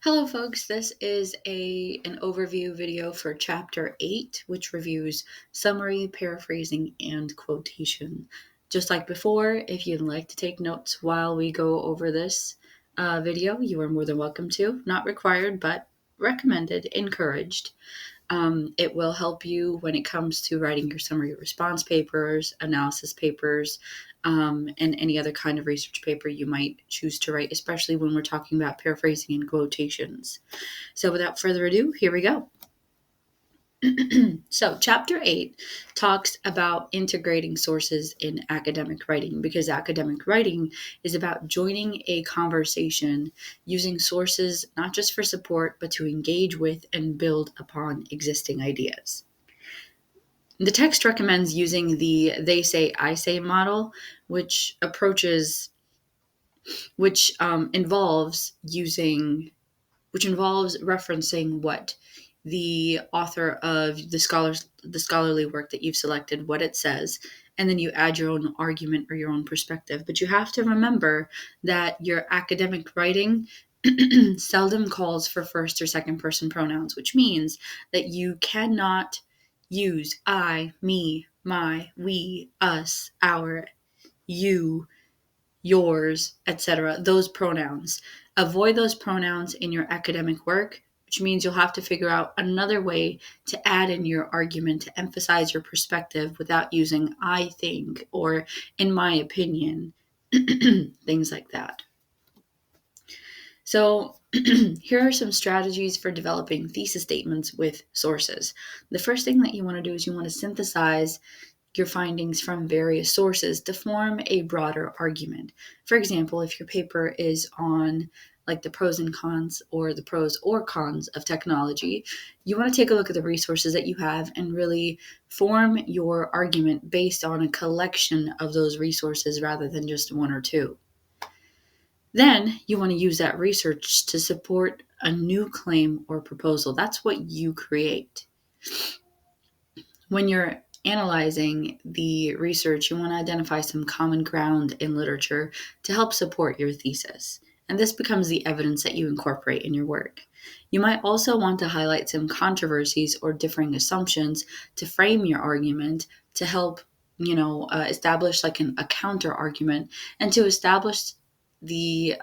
Hello folks, this is an overview video for chapter 8, which reviews summary, paraphrasing, and quotation. Just like before, if you'd like to take notes while we go over this video, you are more than welcome to. Not required, but recommended, encouraged. It will help you when it comes to writing your summary response papers, analysis papers, and any other kind of research paper you might choose to write, especially when we're talking about paraphrasing and quotations. So without further ado, here we go. So, chapter 8 talks about integrating sources in academic writing because academic writing is about joining a conversation using sources not just for support, but to engage with and build upon existing ideas. The text recommends using the they say, I say model, which involves referencing what the author of the scholarly work that you've selected, what it says, and then you add your own argument or your own perspective. But you have to remember that your academic writing seldom calls for first or second person pronouns, which means that you cannot use I, me, my, we, us, our, you, yours, etc. Those pronouns. Avoid those pronouns in your academic work, which means you'll have to figure out another way to add in your argument to emphasize your perspective without using I think or in my opinion, things like that. So, here are some strategies for developing thesis statements with sources. The first thing that you want to do is you want to synthesize your findings from various sources to form a broader argument. For example, if your paper is on like the pros and cons or the pros or cons of technology, you want to take a look at the resources that you have and really form your argument based on a collection of those resources rather than just one or two. Then you want to use that research to support a new claim or proposal. That's what you create. When you're analyzing the research, you want to identify some common ground in literature to help support your thesis. And this becomes the evidence that you incorporate in your work. You might also want to highlight some controversies or differing assumptions to frame your argument to help, establish like a counter argument and to establish the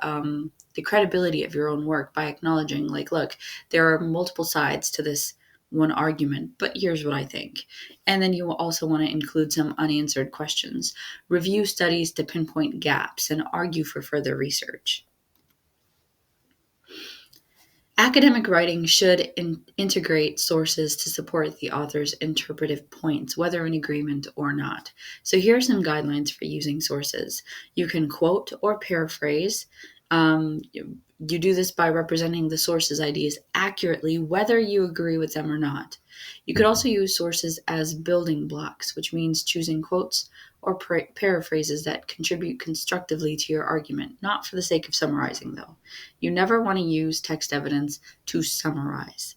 credibility of your own work by acknowledging, like, look, there are multiple sides to this one argument, but here's what I think. And then you will also want to include some unanswered questions. Review studies to pinpoint gaps and argue for further research. Academic writing should integrate sources to support the author's interpretive points, whether in agreement or not. So here are some guidelines for using sources. You can quote or paraphrase. You do this by representing the source's ideas accurately, whether you agree with them or not. You could also use sources as building blocks, which means choosing quotes or paraphrases that contribute constructively to your argument, not for the sake of summarizing, though. You never want to use text evidence to summarize.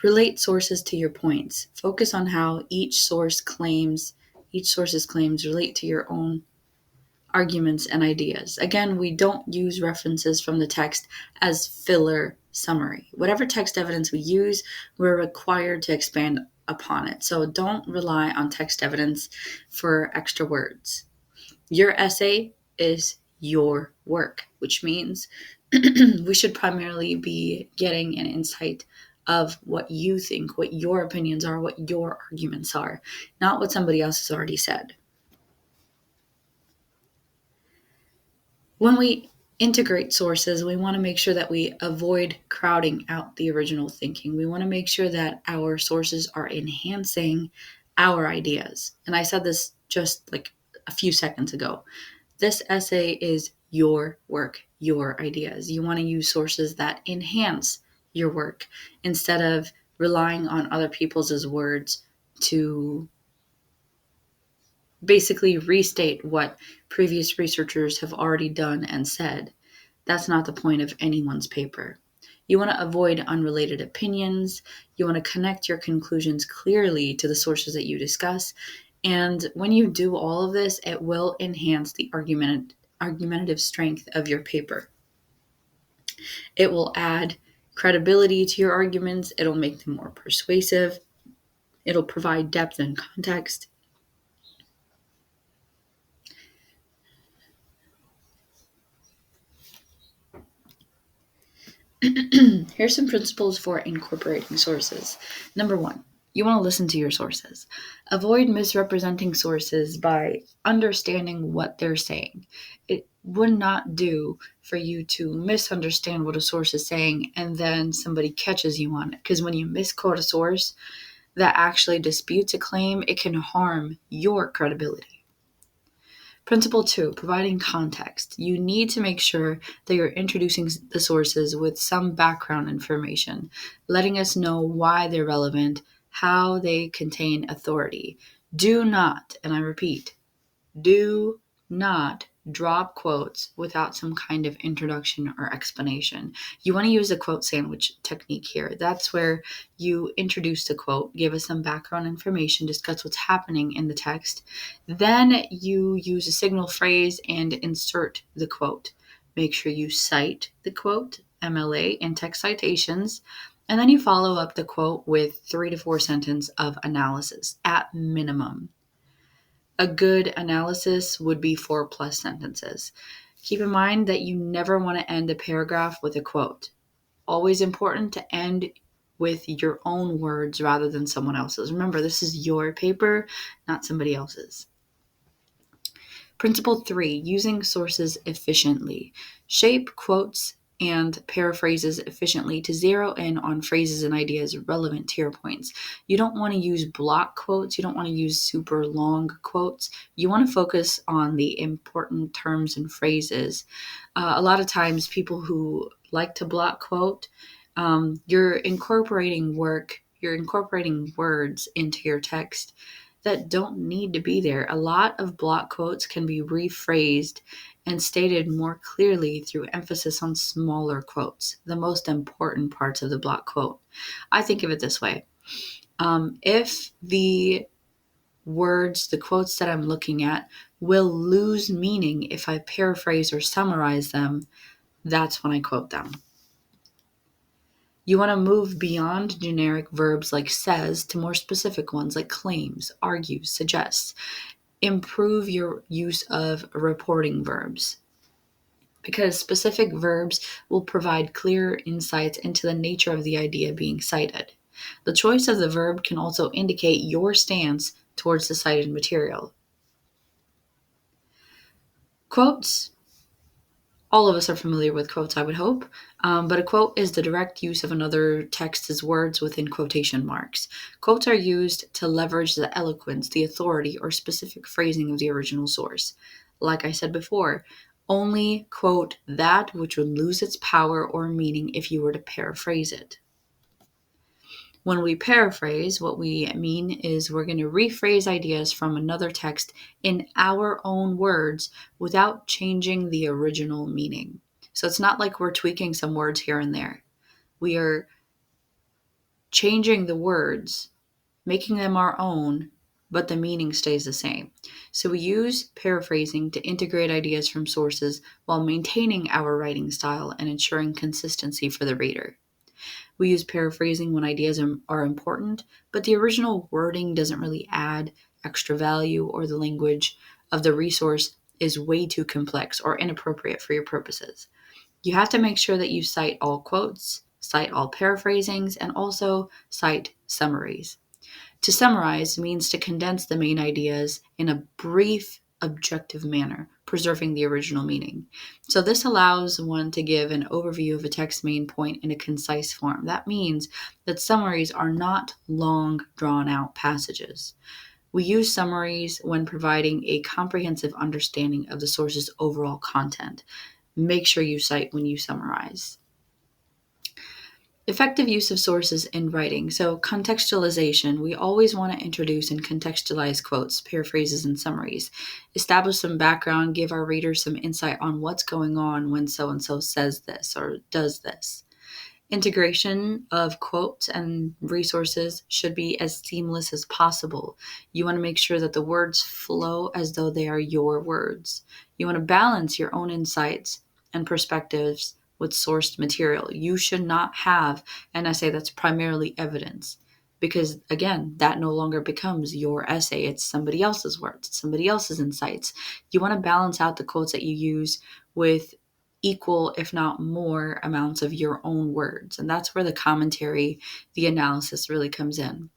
Relate sources to your points. Focus on how each source's claims relate to your own arguments and ideas. Again, we don't use references from the text as filler summary. Whatever text evidence we use, we're required to expand upon it. So don't rely on text evidence for extra words. Your essay is your work, which means we should primarily be getting an insight of what you think, what your opinions are, what your arguments are, not what somebody else has already said. When we integrate sources, we want to make sure that we avoid crowding out the original thinking. We want to make sure that our sources are enhancing our ideas. And I said this just like a few seconds ago. This essay is your work, your ideas. You want to use sources that enhance your work instead of relying on other people's words to basically restate what previous researchers have already done and said. That's not the point of anyone's paper. You want to avoid unrelated opinions. You want to connect your conclusions clearly to the sources that you discuss. And when you do all of this, it will enhance the argumentative strength of your paper. It will add credibility to your arguments, it'll make them more persuasive, it'll provide depth and context. Here's some principles for incorporating sources. Number one, you want to listen to your sources. Avoid misrepresenting sources by understanding what they're saying. It would not do for you to misunderstand what a source is saying and then somebody catches you on it. Because when you misquote a source that actually disputes a claim, it can harm your credibility. Principle two, providing context. You need to make sure that you're introducing the sources with some background information, letting us know why they're relevant, how they contain authority. Do not, and I repeat, do not drop quotes without some kind of introduction or explanation. You want to use a quote sandwich technique here. That's where you introduce the quote, give us some background information, discuss what's happening in the text. Then you use a signal phrase and insert the quote. Make sure you cite the quote, MLA, and text citations. And then you follow up the quote with 3 to 4 sentences of analysis at minimum. A good analysis would be 4+ sentences. Keep in mind that you never want to end a paragraph with a quote. Always important to end with your own words rather than someone else's. Remember, this is your paper, not somebody else's. Principle 3, using sources efficiently. Shape quotes and paraphrases efficiently to zero in on phrases and ideas relevant to your points. You don't want to use block quotes. You don't want to use super long quotes. You want to focus on the important terms and phrases. A lot of times people who like to block quote, you're incorporating words into your text that don't need to be there. A lot of block quotes can be rephrased and stated more clearly through emphasis on smaller quotes, the most important parts of the block quote. I think of it this way. If the words, the quotes that I'm looking at, will lose meaning if I paraphrase or summarize them, that's when I quote them. You want to move beyond generic verbs like says to more specific ones like claims, argues, suggests. Improve your use of reporting verbs because specific verbs will provide clearer insights into the nature of the idea being cited. The choice of the verb can also indicate your stance towards the cited material. Quotes. All of us are familiar with quotes, I would hope, but a quote is the direct use of another text's words within quotation marks. Quotes are used to leverage the eloquence, the authority, or specific phrasing of the original source. Like I said before, only quote that which would lose its power or meaning if you were to paraphrase it. When we paraphrase, what we mean is we're going to rephrase ideas from another text in our own words without changing the original meaning. So it's not like we're tweaking some words here and there. We are changing the words, making them our own, but the meaning stays the same. So we use paraphrasing to integrate ideas from sources while maintaining our writing style and ensuring consistency for the reader. We use paraphrasing when ideas are important, but the original wording doesn't really add extra value or the language of the resource is way too complex or inappropriate for your purposes. You have to make sure that you cite all quotes, cite all paraphrasings, and also cite summaries. To summarize means to condense the main ideas in a brief, objective manner, preserving the original meaning. So this allows one to give an overview of a text's main point in a concise form. That means that summaries are not long, drawn-out passages. We use summaries when providing a comprehensive understanding of the source's overall content. Make sure you cite when you summarize. Effective use of sources in writing. So contextualization, we always want to introduce and contextualize quotes, paraphrases, and summaries. Establish some background, give our readers some insight on what's going on when so-and-so says this or does this. Integration of quotes and resources should be as seamless as possible. You want to make sure that the words flow as though they are your words. You want to balance your own insights and perspectives with sourced material. You should not have an essay that's primarily evidence, because again, that no longer becomes your essay. It's somebody else's words, somebody else's insights. You want to balance out the quotes that you use with equal, if not more, amounts of your own words. And that's where the commentary, the analysis really comes in.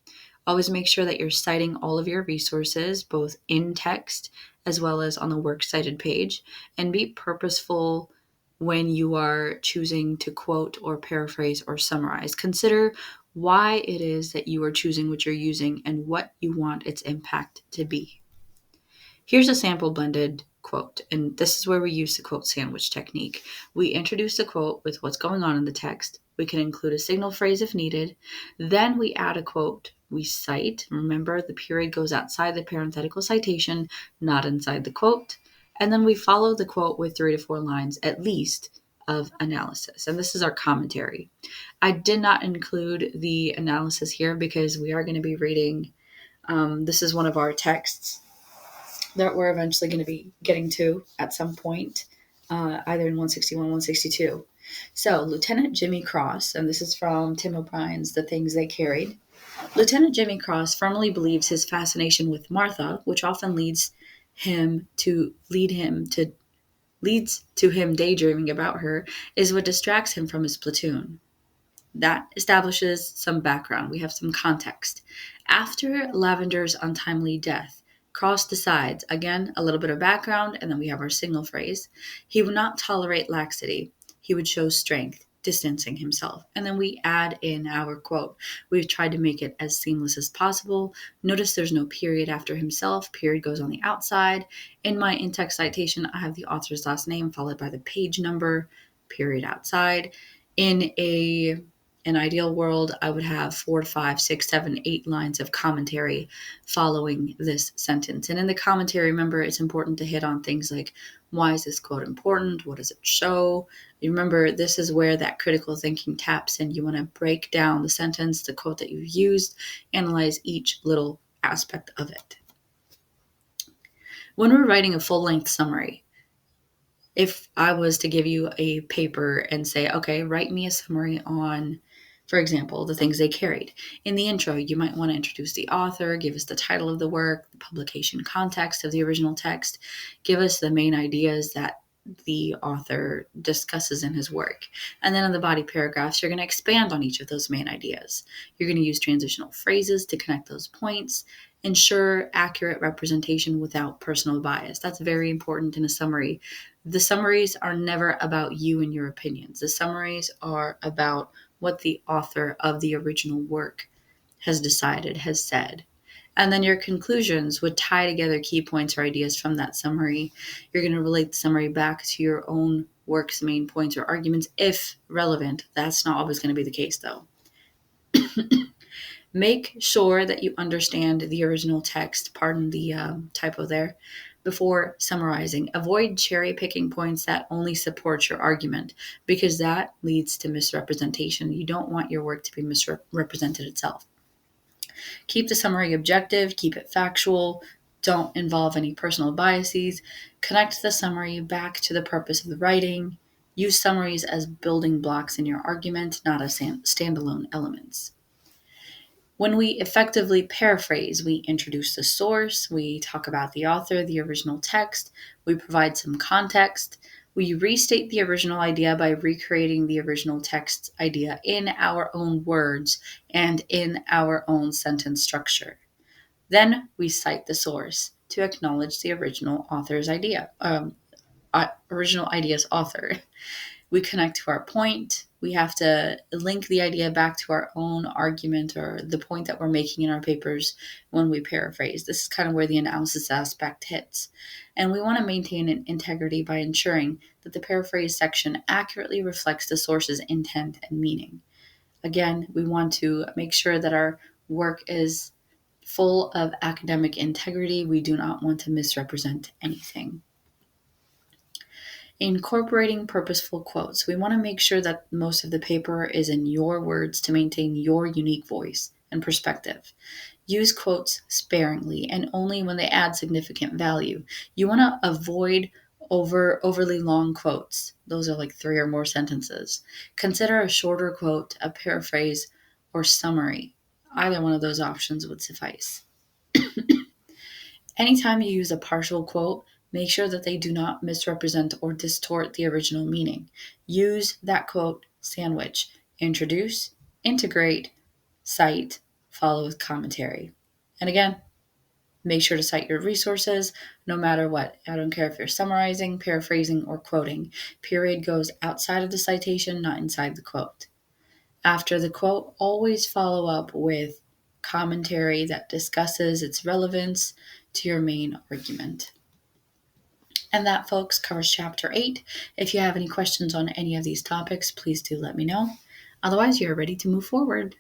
Always make sure that you're citing all of your resources, both in text as well as on the works cited page, and be purposeful when you are choosing to quote or paraphrase or summarize. Consider why it is that you are choosing what you're using and what you want its impact to be. Here's a sample blended quote, and this is where we use the quote sandwich technique. We introduce the quote with what's going on in the text. We can include a signal phrase if needed. Then we add a quote. We cite. Remember, the period goes outside the parenthetical citation, not inside the quote. And then we follow the quote with 3 to 4 lines at least of analysis. And this is our commentary. I did not include the analysis here because we are going to be reading, this is one of our texts that we're eventually going to be getting to at some point, either in 161, 162. So Lieutenant Jimmy Cross, and this is from Tim O'Brien's The Things They Carried. Lieutenant Jimmy Cross firmly believes his fascination with Martha, which often leads to him daydreaming about her, is what distracts him from his platoon. That establishes some background. We have some context. After Lavender's untimely death, Cross decides, again, a little bit of background, and then we have our signal phrase. He would not tolerate laxity. He would show strength, distancing himself. And then we add in our quote. We've tried to make it as seamless as possible. Notice there's no period after himself. Period goes on the outside. In my in-text citation, I have the author's last name followed by the page number, period outside. In an ideal world, I would have 4 to 5, 6, 7, 8 lines of commentary following this sentence. And in the commentary, remember, it's important to hit on things like, why is this quote important? What does it show? You remember, this is where that critical thinking taps in. You want to break down the sentence, the quote that you've used, analyze each little aspect of it. When we're writing a full-length summary, if I was to give you a paper and say, okay, write me a summary on, for example, The Things They Carried. In the intro, you might want to introduce the author, give us the title of the work, the publication context of the original text, give us the main ideas that the author discusses in his work. And then in the body paragraphs, you're going to expand on each of those main ideas. You're going to use transitional phrases to connect those points. Ensure accurate representation without personal bias. That's very important in a summary. The summaries are never about you and your opinions. The summaries are about what the author of the original work has decided, has said. And then your conclusions would tie together key points or ideas from that summary. You're going to relate the summary back to your own work's main points or arguments if relevant. That's not always going to be the case, though. Make sure that you understand the original text, pardon the typo there, before summarizing. Avoid cherry picking points that only support your argument, because that leads to misrepresentation. You don't want your work to be misrepresented itself. Keep the summary objective, keep it factual, don't involve any personal biases. Connect the summary back to the purpose of the writing. Use summaries as building blocks in your argument, not as standalone elements. When we effectively paraphrase, we introduce the source, we talk about the author, the original text, we provide some context, we restate the original idea by recreating the original text idea in our own words and in our own sentence structure. Then we cite the source to acknowledge the original author's idea, original idea's author. We connect to our point. We have to link the idea back to our own argument or the point that we're making in our papers when we paraphrase. This is kind of where the analysis aspect hits. And we want to maintain an integrity by ensuring that the paraphrase section accurately reflects the source's intent and meaning. Again, we want to make sure that our work is full of academic integrity. We do not want to misrepresent anything. Incorporating purposeful quotes. We want to make sure that most of the paper is in your words to maintain your unique voice and perspective. Use quotes sparingly and only when they add significant value. You want to avoid Overly long quotes. Those are like 3 or more sentences. Consider a shorter quote, a paraphrase, or summary. Either one of those options would suffice. Anytime you use a partial quote, make sure that they do not misrepresent or distort the original meaning. Use that quote sandwich. Introduce, integrate, cite, follow with commentary. And again, make sure to cite your resources no matter what. I don't care if you're summarizing, paraphrasing, or quoting. Period goes outside of the citation, not inside the quote. After the quote, always follow up with commentary that discusses its relevance to your main argument. And that, folks, covers Chapter 8. If you have any questions on any of these topics, please do let me know. Otherwise, you're ready to move forward.